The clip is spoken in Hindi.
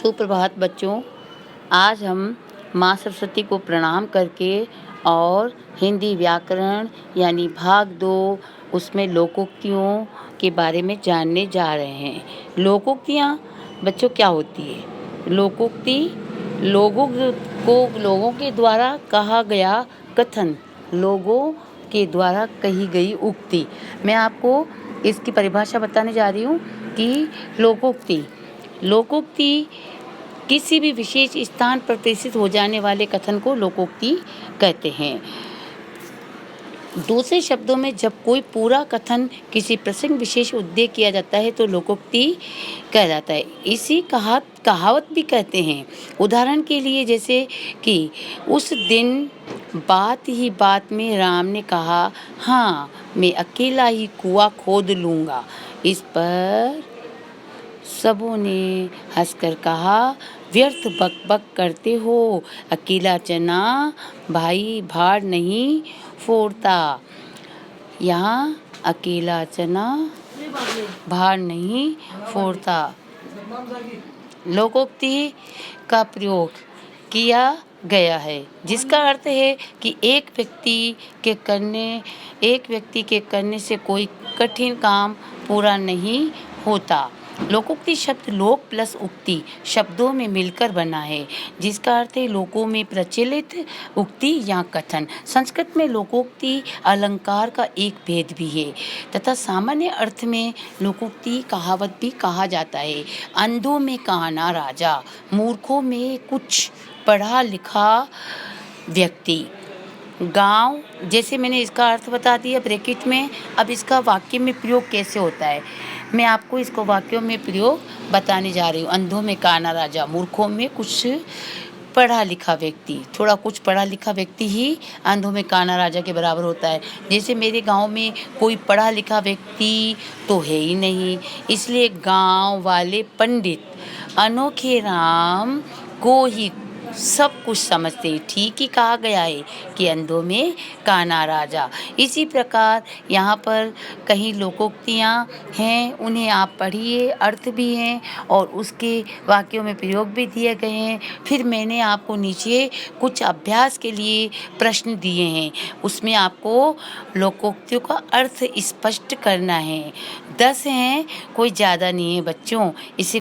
सुप्रभात बच्चों। आज हम माँ सरस्वती को प्रणाम करके और हिंदी व्याकरण यानी भाग 2 उसमें लोकोक्तियों के बारे में जानने जा रहे हैं। लोकोक्तियाँ बच्चों क्या होती है? लोकोक्ति लोगों के द्वारा कहा गया कथन, लोगों के द्वारा कही गई उक्ति। मैं आपको इसकी परिभाषा बताने जा रही हूँ कि लोकोक्ति किसी भी विशेष स्थान पर प्रेषित हो जाने वाले कथन को लोकोक्ति कहते हैं। दूसरे शब्दों में जब कोई पूरा कथन किसी प्रसंग विशेष उद्देश्य किया जाता है तो लोकोक्ति कहलाता है। इसी कहावत भी कहते हैं। उदाहरण के लिए जैसे कि उस दिन बात ही बात में राम ने कहा, हाँ मैं अकेला ही कुआं खोद लूँगा। इस पर सबों ने हंसकर कहा, व्यर्थ बकबक करते हो, अकेला चना भाई भाड़ नहीं फोड़ता। यहाँ अकेला चना भाड़ नहीं फोड़ता लोकोक्ति का प्रयोग किया गया है, जिसका अर्थ है कि एक व्यक्ति के करने से कोई कठिन काम पूरा नहीं होता। लोकोक्ति शब्द लोक प्लस उक्ति शब्दों में मिलकर बना है, जिसका अर्थ है लोकों में प्रचलित उक्ति या कथन। संस्कृत में लोकोक्ति अलंकार का एक भेद भी है तथा सामान्य अर्थ में लोकोक्ति कहावत भी कहा जाता है। अंधों में काना राजा, मूर्खों में कुछ पढ़ा लिखा व्यक्ति। गांव, जैसे मैंने इसका अर्थ बता दिया ब्रैकेट में। अब इसका वाक्य में प्रयोग कैसे होता है, मैं आपको इसको वाक्यों में प्रयोग बताने जा रही हूँ। अंधों में काना राजा, मूर्खों में कुछ पढ़ा लिखा व्यक्ति। थोड़ा कुछ पढ़ा लिखा व्यक्ति ही अंधों में काना राजा के बराबर होता है। जैसे मेरे गांव में कोई पढ़ा लिखा व्यक्ति तो है ही नहीं, इसलिए गांव वाले पंडित अनोखे राम को ही सब कुछ समझते हैं। ठीक ही कहा गया है कि अंधों में काना राजा। इसी प्रकार यहाँ पर कहीं लोकोक्तियाँ हैं, उन्हें आप पढ़िए, अर्थ भी हैं और उसके वाक्यों में प्रयोग भी दिए गए हैं। फिर मैंने आपको नीचे कुछ अभ्यास के लिए प्रश्न दिए हैं, उसमें आपको लोकोक्तियों का अर्थ स्पष्ट करना है। 10 हैं, कोई ज़्यादा नहीं है बच्चों। इसी